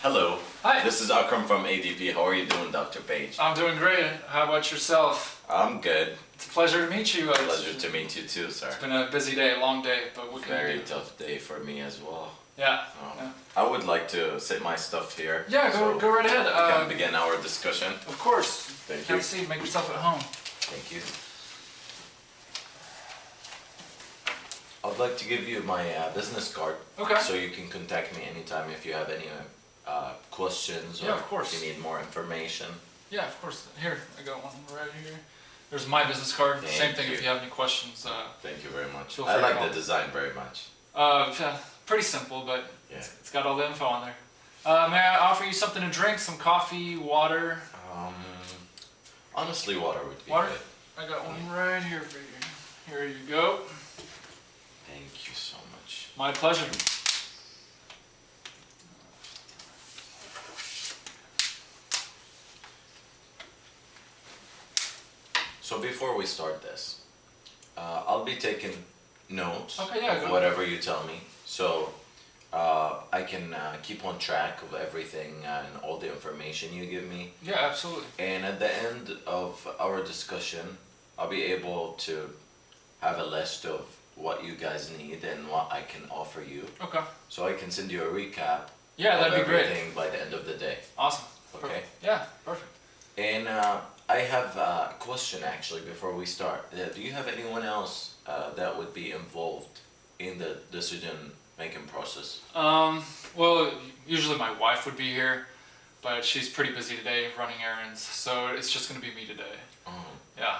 Hello. Hi. This is Akram from ADP. How are you doing, Dr. Page? I'm doing great. How about yourself? I'm good. It's a pleasure to meet you. Pleasure to meet you too, sir. It's been a busy day, a long day, but what can we Very do? tough day for me as well. Yeah. I would like to sit my stuff here. Yeah, go right ahead. We can begin our discussion. Of course. Thank Have you. a seat. Make yourself at home. Thank you. I'd like to give you my business card. Okay. So you can contact me anytime if you have any questions or Yeah, of course. if you need more information. Yeah, of course. Here, I got one right here. There's my business card. Thank Same thing you. if you have any questions. Thank you very much. feel I free to like call. the design very much. Yeah, pretty simple, but Yeah. it's got all the info on there. May I offer you something to drink? Some coffee, water? Honestly, water would be Water? good. I got one right here for you. Here you go. Thank you so much. My pleasure. So before we start this, I'll be taking notes Okay, yeah, of go. whatever you tell me, so I can keep on track of everything and all the information you give me. Yeah, absolutely. And at the end of our discussion, I'll be able to have a list of what you guys need and what I can offer you, Okay. so I can send you a recap Yeah, of that'd be great. everything by the end of the day. Awesome. Okay. Perfect. Yeah, perfect. And I have a question actually before we start. Do you have anyone else that would be involved in the decision-making process? Well, usually my wife would be here, but she's pretty busy today running errands, so it's just gonna be me today. Oh, Yeah,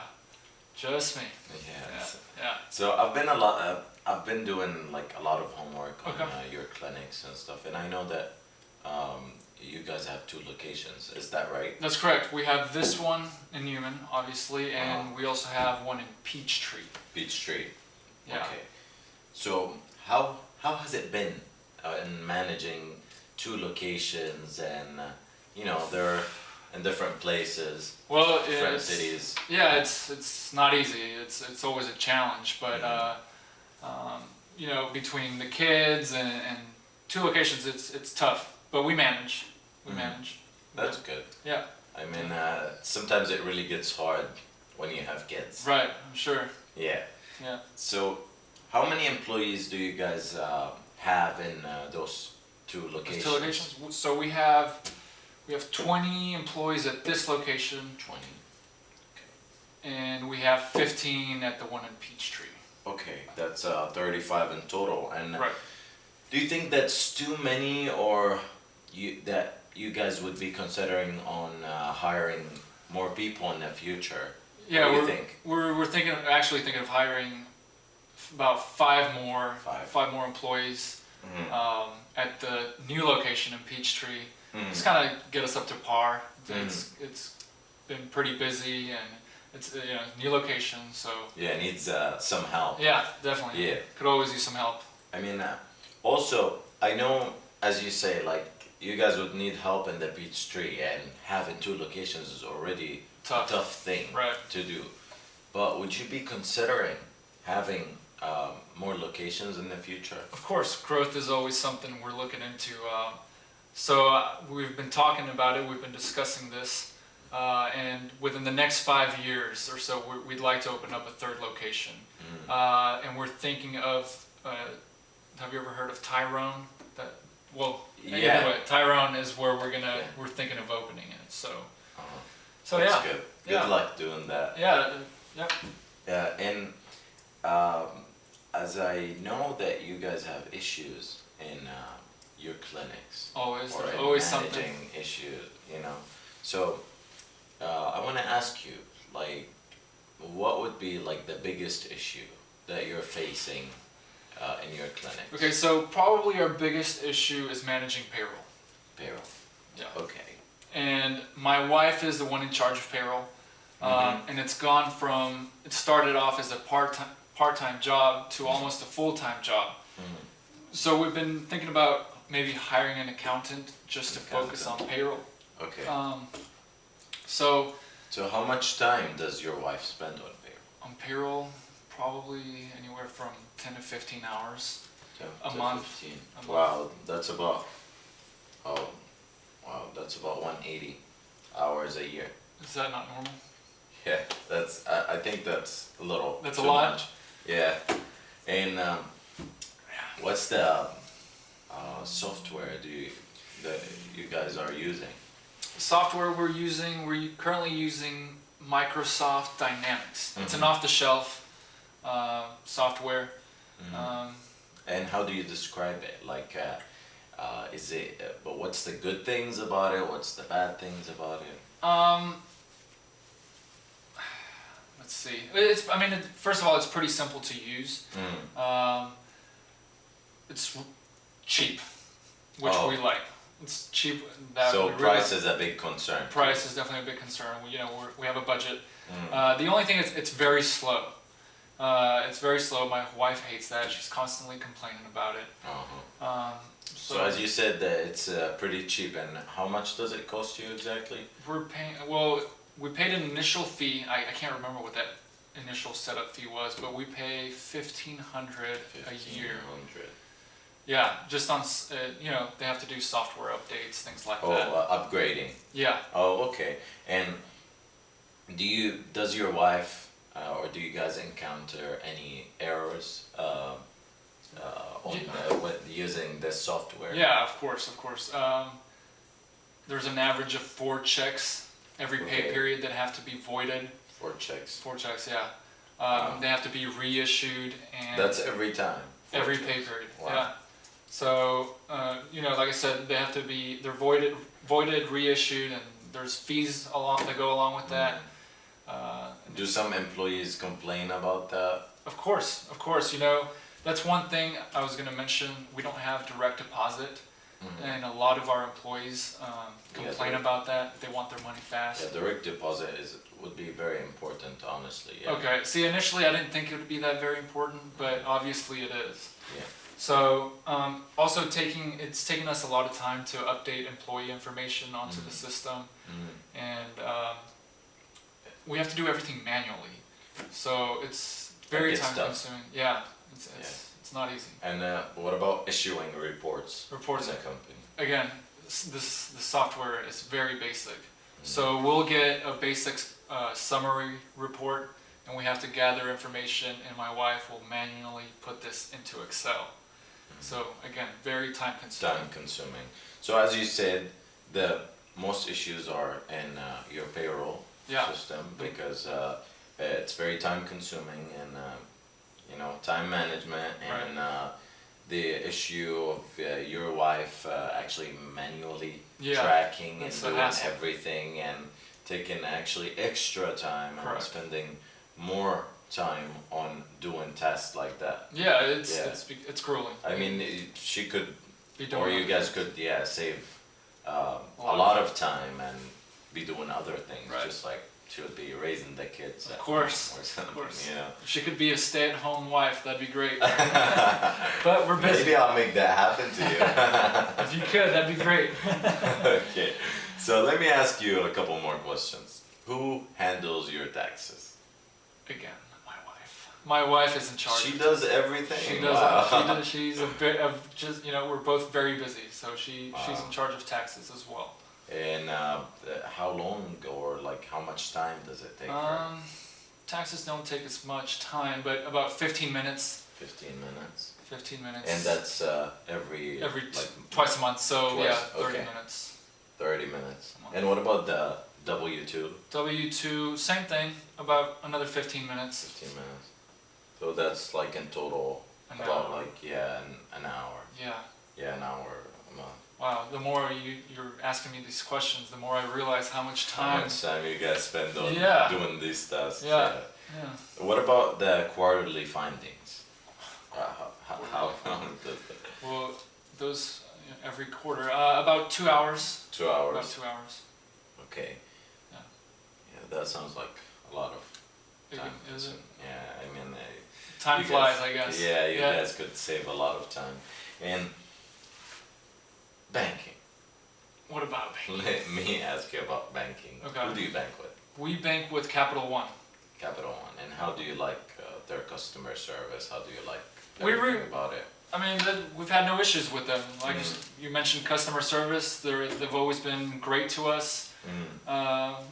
just me. yeah. Yeah, yeah. So I've been doing like a lot of homework on Okay. your clinics and stuff, and I know that you guys have 2 locations. Is that right? That's correct. We have this one in Newman, obviously, and we also have one in Peachtree. Peachtree. Yeah. Okay. So how has it been in managing 2 locations and they're in different places, Well, different it's, cities. yeah, it's not easy. It's always a challenge, but between the kids and 2 locations, it's tough. But we manage. We manage. That's good. Yeah. I mean, sometimes it really gets hard when you have kids. Right. I'm sure. Yeah. Yeah. So, how many employees do you guys have in those 2 There's locations? 2 locations. So we have 20 employees at this location, 20. and we have 15 at the one in Peachtree. Okay, that's 35 in total. And Right. do you think that's too many, or that you guys would be considering on hiring more people in the future? Yeah, what do you we're think? we're actually thinking of hiring about 5 more Five. employees Mhm. at the new location in Peachtree. Mhm. Just kind of get us up to par. Mhm. It's been pretty busy, and it's new location, so Yeah, it needs some help. yeah, definitely. Yeah. Could always use some help. I mean, also, I know, as you say, like, you guys would need help in the Peachtree, and having 2 locations is already Tough. a tough thing Right. to do. But would you be considering having more locations in the future? Of course, growth is always something we're looking into. We've been talking about it. We've been discussing this, and within the next 5 years or so, we'd like to open up a 3rd location. And we're thinking of. Have you ever heard of Tyrone? Yeah. Anyway, Tyrone is where Yeah. we're thinking of opening it. So That's yeah. good. Good Yeah. luck doing that. Yeah. Yep. Yeah, and as I know that you guys have issues in your clinics. Always. Or There's in always managing something. issues, So, I want to ask you, like, what would be like the biggest issue that you're facing in your clinic? Okay, so probably our biggest issue is managing payroll. Payroll. Yeah. Okay. And my wife is the one in charge of payroll, and it started off as a part-time job to almost a full-time job. So we've been thinking about maybe hiring an accountant just to focus on payroll. Okay. So how much time does your wife spend on payroll? On payroll, probably anywhere from 10 to 15 hours. 10 A to month. 15. A month. Wow, that's about Wow, that's about 180 hours a year. Is that not normal? Yeah, I think that's a little That's a too lot? much. Yeah. And what's the software that you guys are using? Software we're currently using Microsoft Dynamics. It's an off-the-shelf software. And how do you describe it? Like, is it? But what's the good things about it? What's the bad things about it? Let's see. First of all, it's pretty simple to use. It's cheap, which we like. It's cheap. So price is a big concern. Price is definitely a big concern. We have a budget. The only thing is it's very slow. It's very slow. My wife hates that. She's constantly complaining about it. So as you said, that it's pretty cheap. And how much does it cost you exactly? We paid an initial fee. I can't remember what that initial setup fee was, but we pay $1,500 a year. Yeah, just on they have to do software updates, things like that. Upgrading. Yeah. Oh, okay. And does your wife or do you guys encounter any errors with using this software? Yeah, of course. There's an average of 4 checks every pay period that have to be voided. 4 checks. 4 checks, yeah. They have to be reissued, and that's every time. Every pay period. Wow. Yeah. So like I said, they're voided, reissued, and there's fees that go along with that. Do some employees complain about that? Of course. That's one thing I was going to mention. We don't have direct deposit, and a lot of our employees complain about that. They want their money fast. Yeah, direct deposit would be very important, honestly. Yeah. Okay. See, initially I didn't think it would be that very important, but obviously it is. Yeah. So also it's taken us a lot of time to update employee information onto the system, and we have to do everything manually. So it's very time consuming. Yeah, it's not easy. And what about issuing reports? Reports in the company. Again, the software is very basic. So we'll get a basic summary report, and we have to gather information, and my wife will manually put this into Excel. So again, very time consuming. Time consuming. So as you said, the most issues are in your payroll system because it's very time consuming and time management and the issue of your wife actually manually tracking and doing everything and taking actually extra time and spending more time on doing tasks like that. Yeah, it's grueling. I mean, she could, or you guys could, save a lot of time and be doing other things, just like she would be raising the kids. Of course. Yeah. If she could be a stay-at-home wife, that'd be great. But we're busy. Maybe I'll make that happen to you. If you could, that'd be great. Okay. So let me ask you a couple more questions. Who handles your taxes? Again, my wife. My wife is in charge. She does everything. She does. Wow. She's a bit of just we're both very busy, so she's in charge of taxes as well. And how long or like how much time does it take? Taxes don't take as much time, but about 15 minutes. 15 minutes. 15 minutes. And that's every twice a month. So twice, 30 minutes. 30 minutes. And what about the W2? W2, same thing. About another 15 minutes. 15 minutes. So that's like in total an about hour. an hour. Yeah. Yeah, an hour a month. Wow, the more you're asking me these questions, the more I realize how much time. How much time you guys spend on doing these tasks. Yeah. What about the quarterly findings? How does that? Well, those every quarter, about 2 hours. 2 hours. About 2 hours. Okay. Yeah. Yeah, that sounds like a lot of time. Is it? Yeah, I mean, time flies, I guess. Yeah, you guys could save a lot of time. And banking. What about banking? Let me ask you about banking. Okay. Who do you bank with? We bank with Capital One. Capital One. And how do you like their customer service? How do you like everything about it? I mean, we've had no issues with them. Like you mentioned, customer service. They've always been great to us.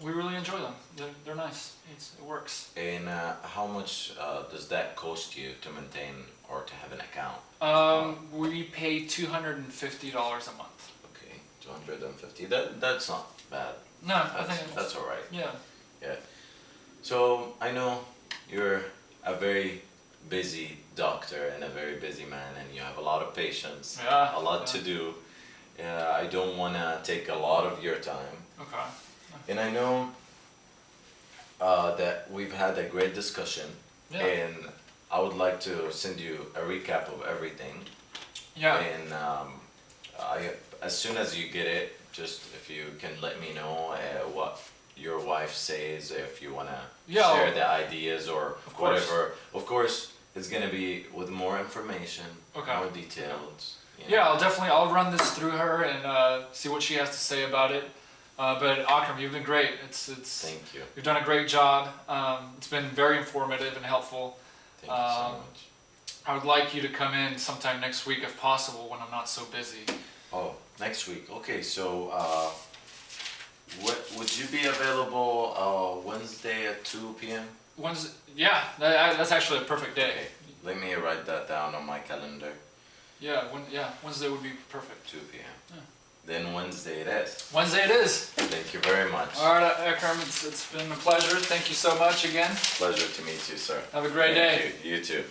We really enjoy them. They're nice. It works. And how much does that cost you to maintain or to have an account? We pay $250 a month. Okay, 250. That's not bad. No, I think that's all right. Yeah. Yeah. So I know you're a very busy doctor and a very busy man, and you have a lot of patients, a lot to do. I don't want to take a lot of your time. Okay. And I know that we've had a great discussion, and I would like to send you a recap of everything. Yeah. And as soon as you get it, just if you can let me know what your wife says, if you want to share the ideas or whatever. Of course, it's going to be with more information, more details. Yeah, I'll run this through her and see what she has to say about it. But Akram, you've been great. Thank you. You've done a great job. It's been very informative and helpful. Thank you so much. I would like you to come in sometime next week if possible when I'm not so busy. Oh, next week. Okay, so would you be available Wednesday at 2 p.m.? Wednesday? Yeah, that's actually a perfect day. Okay. Let me write that down on my calendar. Yeah, Wednesday would be perfect. 2 p.m. Yeah. Then Wednesday it is. Wednesday it is. Thank you very much. All right, Akram, it's been a pleasure. Thank you so much again. Pleasure to meet you, sir. Have a great day. You too.